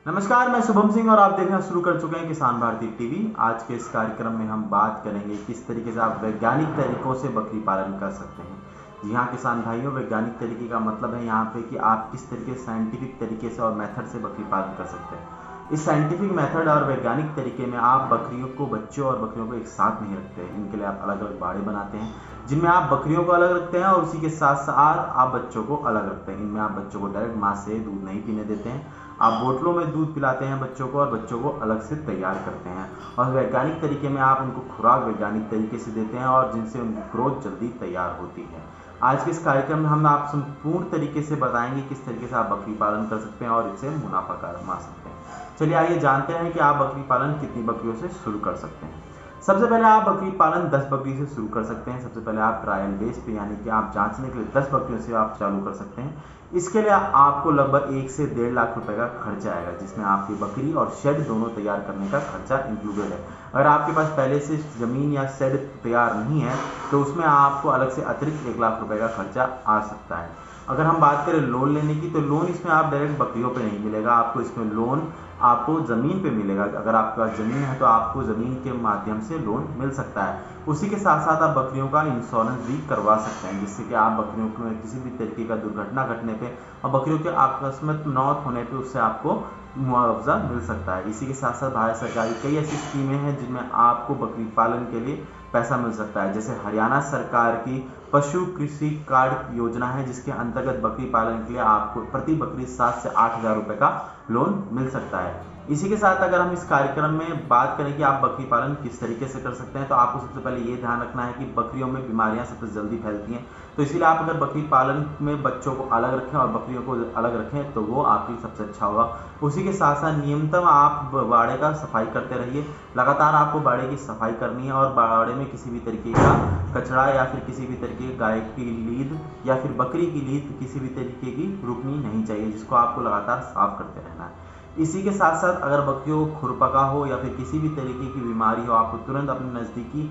नमस्कार, मैं शुभम सिंह और आप देखना शुरू कर चुके हैं किसान भारती टीवी। आज के इस कार्यक्रम में हम बात करेंगे किस तरीके से आप वैज्ञानिक तरीकों से बकरी पालन कर सकते हैं। जी हाँ किसान भाइयों, वैज्ञानिक तरीके का मतलब है यहाँ पे कि आप किस तरीके से साइंटिफिक तरीके से और मेथड से बकरी पालन कर सकते हैं। इस साइंटिफिक मेथड और वैज्ञानिक तरीके में आप बकरियों को, बच्चों और बकरियों को एक साथ नहीं रखते हैं। इनके लिए आप अलग अलग बाड़े बनाते हैं जिनमें आप बकरियों को अलग रखते हैं और उसी के साथ साथ आप बच्चों को अलग रखते हैं। इनमें आप बच्चों को डायरेक्ट माँ से दूध नहीं पीने देते हैं, आप बोतलों में दूध पिलाते हैं बच्चों को और बच्चों को अलग से तैयार करते हैं। और वैज्ञानिक तरीके में आप उनको खुराक वैज्ञानिक तरीके से देते हैं और जिनसे उनकी ग्रोथ जल्दी तैयार होती है। आज के इस कार्यक्रम में हम आप संपूर्ण तरीके से बताएंगे किस तरीके से आप बकरी पालन कर सकते हैं और इससे मुनाफा कमा सकते हैं। चलिए आइए जानते हैं कि आप बकरी पालन कितनी बकरियों से शुरू कर सकते हैं। सबसे पहले आप बकरी पालन 10 बकरी से शुरू कर सकते हैं। सबसे पहले आप ट्रायल बेस पे यानी कि आप जांचने के लिए 10 बकरियों से आप चालू कर सकते हैं। इसके लिए आपको लगभग 1 से 1.5 लाख रुपए का खर्चा आएगा, जिसमें आपकी बकरी और शेड दोनों तैयार करने का खर्चा इंक्लूडेड है। अगर आपके पास पहले से जमीन या शेड तैयार नहीं है तो उसमें आपको अलग से अतिरिक्त 1 लाख रुपए का खर्चा आ सकता है। अगर हम बात करें लोन लेने की, तो लोन इसमें आप डायरेक्ट बकरियों पे नहीं मिलेगा, आपको इसमें लोन आपको ज़मीन पे मिलेगा। अगर आपके पास ज़मीन है तो आपको ज़मीन के माध्यम से लोन मिल सकता है। उसी के साथ साथ आप बकरियों का इंश्योरेंस भी करवा सकते हैं, जिससे कि आप बकरियों को किसी भी तरीके का दुर्घटना घटने पे और बकरियों के आकस्मिक मौत होने पे उससे आपको मुआवजा मिल सकता है। इसी के साथ साथ भारत सरकार की कई ऐसी स्कीमें हैं जिनमें आपको बकरी पालन के लिए पैसा मिल सकता है। जैसे हरियाणा सरकार की पशु कृषि कार्ड योजना है, जिसके अंतर्गत बकरी पालन के लिए आपको प्रति बकरी 7 से 8 हज़ार रुपए का लोन मिल सकता है। इसी के साथ अगर हम इस कार्यक्रम में बात करें कि आप बकरी पालन किस तरीके से कर सकते हैं, तो आपको सबसे पहले ये ध्यान रखना है कि बकरियों में बीमारियां सबसे जल्दी फैलती हैं। तो इसीलिए आप अगर बकरी पालन में बच्चों को अलग रखें और बकरियों को अलग रखें तो वो आपके लिए सबसे अच्छा होगा। उसी के साथ साथ नियमितम आप बाड़े का सफाई करते रहिए। लगातार आपको बाड़े की सफाई करनी है और बाड़े में किसी भी तरीके का कचरा या फिर किसी भी तरीके की गाय की लीद या फिर बकरी की लीद किसी भी तरीके की रुकनी नहीं चाहिए, जिसको आपको लगातार साफ करते रहना है। इसी के साथ साथ अगर बकरियों को खुरपका हो या फिर किसी भी तरीके की बीमारी हो, आपको तुरंत अपने नज़दीकी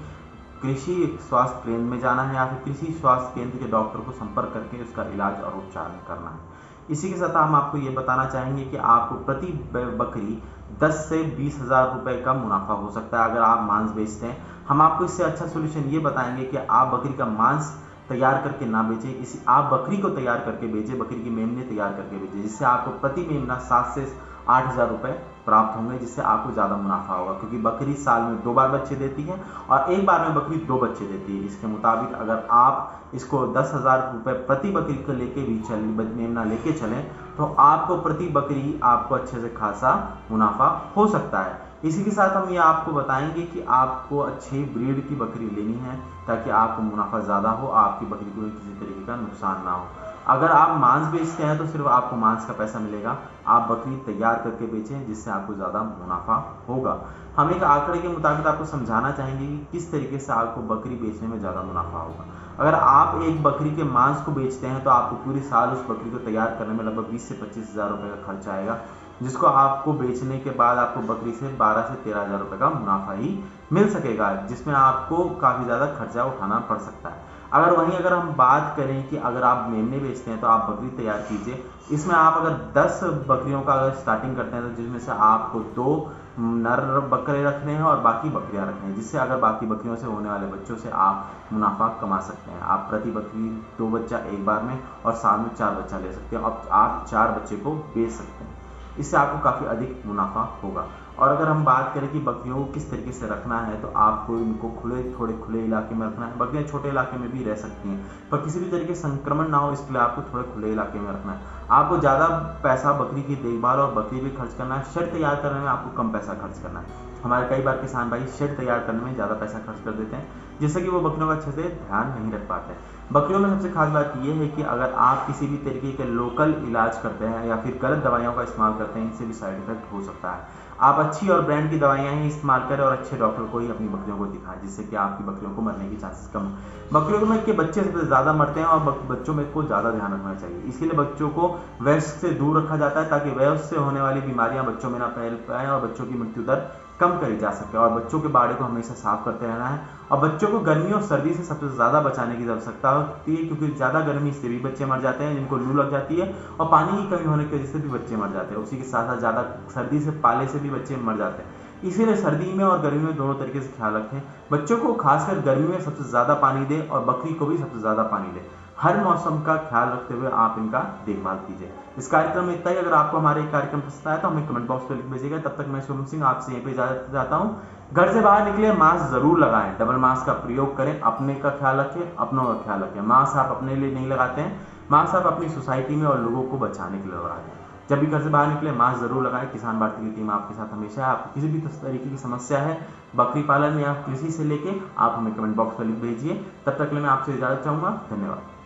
कृषि स्वास्थ्य केंद्र में जाना है या फिर कृषि स्वास्थ्य केंद्र के डॉक्टर को संपर्क करके उसका इलाज और उपचार करना है। इसी के साथ हम आपको ये बताना चाहेंगे कि आपको प्रति बकरी 10 से 20 हज़ार रुपए का मुनाफा हो सकता है अगर आप मांस बेचते हैं। हम आपको इससे अच्छा सोल्यूशन ये बताएंगे कि आप बकरी का मांस तैयार करके ना बेचें, इसी आप बकरी को तैयार करके बेचें, बकरी की मेमने तैयार करके बेचें, जिससे आपको प्रति मेमना 7 से 8 हज़ार रुपए प्राप्त होंगे, जिससे आपको ज़्यादा मुनाफा होगा। क्योंकि बकरी साल में 2 बार बच्चे देती है और एक बार में बकरी 2 बच्चे देती है। इसके मुताबिक अगर आप इसको 10 हज़ार रुपये प्रति बकरी को लेके भी मेमना लेके चलें तो आपको प्रति बकरी आपको अच्छे से खासा मुनाफा हो सकता है। इसी के साथ हम ये आपको बताएंगे कि आपको अच्छी ब्रीड की बकरी लेनी है ताकि आपको मुनाफा ज़्यादा हो, आपकी बकरी को किसी तरीके का नुकसान ना हो। अगर आप मांस बेचते हैं तो सिर्फ आपको मांस का पैसा मिलेगा, आप बकरी तैयार करके बेचें जिससे आपको ज़्यादा मुनाफा होगा। हम एक आंकड़े के मुताबिक आपको समझाना चाहेंगे कि किस तरीके से आपको बकरी बेचने में ज़्यादा मुनाफा होगा। अगर आप एक बकरी के मांस को बेचते हैं तो आपको पूरी साल उस बकरी को तैयार करने में लगभग 20 से 25 हज़ार रुपये का खर्चा आएगा, जिसको आपको बेचने के बाद आपको बकरी से 12 से 13 हज़ार रुपये का मुनाफा ही मिल सकेगा, जिसमें आपको काफ़ी ज़्यादा खर्चा उठाना पड़ सकता है। अगर हम बात करें कि अगर आप मेमने बेचते हैं तो आप बकरी तैयार कीजिए। इसमें आप अगर 10 बकरियों का अगर स्टार्टिंग करते हैं तो जिसमें से आपको 2 नर बकरे रखने हैं और बाकी बकरियां रखने हैं, जिससे अगर बाकी बकरियों से होने वाले बच्चों से आप मुनाफा कमा सकते हैं। आप प्रति बकरी 2 बच्चा एक बार में और साल में 4 बच्चा ले सकते हैं और आप 4 बच्चे को बेच सकते हैं। इससे आपको काफ़ी अधिक मुनाफा होगा। और अगर हम बात करें कि बकरियों को किस तरीके से रखना है तो आपको इनको थोड़े खुले इलाके में रखना है। बकरियां छोटे इलाके में भी रह सकती हैं पर किसी भी तरीके से संक्रमण ना हो, इसके लिए आपको थोड़े खुले इलाके में रखना है। आपको ज़्यादा पैसा बकरी की देखभाल और बकरी भी खर्च करना है, शेड तैयार करने में आपको कम पैसा खर्च करना है। हमारे कई बार किसान भाई शेड तैयार करने में ज़्यादा पैसा खर्च कर देते हैं, जिससे कि वो बकरियों का अच्छे से ध्यान नहीं रख पाते। बकरियों में सबसे खास बात यह है कि अगर आप किसी भी तरीके के लोकल इलाज करते हैं या फिर गलत दवाइयों का इस्तेमाल करते हैं, इनसे भी साइड इफेक्ट हो सकता है। आप अच्छी और ब्रांड की दवाइयां ही इस्तेमाल करें और अच्छे डॉक्टर को ही अपनी बकरियों को दिखाएं, जिससे कि आपकी बकरियों को मरने की चांसेस कम हो। बकरियों में के बच्चे सबसे ज़्यादा मरते हैं और बच्चों में को ज़्यादा ध्यान रखना चाहिए। इसीलिए बच्चों को वयस्क से दूर रखा जाता है ताकि वयस्क से होने वाली बीमारियां बच्चों में ना फैल पाएं और बच्चों की मृत्यु दर कम करी जा सके। और बच्चों के बाड़े को हमेशा साफ करते रहना है। और बच्चों को गर्मी और सर्दी से सबसे ज़्यादा बचाने की आवश्यकता होती है, क्योंकि ज़्यादा गर्मी से भी बच्चे मर जाते हैं, जिनको लू लग जाती है, और पानी की कमी होने की वजह से भी बच्चे मर जाते हैं। उसी के साथ साथ ज़्यादा सर्दी से पाले से भी बच्चे मर जाते हैं। इसीलिए सर्दी में और गर्मी में दोनों तरीके से ख्याल रखें। बच्चों को खासकर गर्मी में सबसे ज़्यादा पानी दें और बकरी को भी सबसे ज़्यादा पानी दें। हर मौसम का ख्याल रखते हुए आप इनका देखभाल कीजिए। इस कार्यक्रम में इतना ही। अगर आपको हमारे कार्यक्रम पसंद आया तो हमें कमेंट बॉक्स में लिख भेजिएगा। तब तक मैं शुभम सिंह आपसे यहीं पे इजाजत चाहता हूँ। घर से बाहर निकले मास्क जरूर लगाएं, डबल मास्क का प्रयोग करें, अपने का ख्याल रखें, अपनों का ख्याल रखें। मास्क आप अपने लिए नहीं लगाते हैं, मास्क आप अपनी सोसाइटी में और लोगों को बचाने के लिए लगाते हैं। जब भी घर से बाहर निकले मास्क जरूर लगाएं। किसान भारती की टीम आपके साथ हमेशा है। आपको किसी भी तरीके की समस्या है बकरी पालन या कृषि से लेके, आप हमें कमेंट बॉक्स में लिख भेजिए। तब तक के लिए मैं आपसे इजाजत चाहूंगा। धन्यवाद।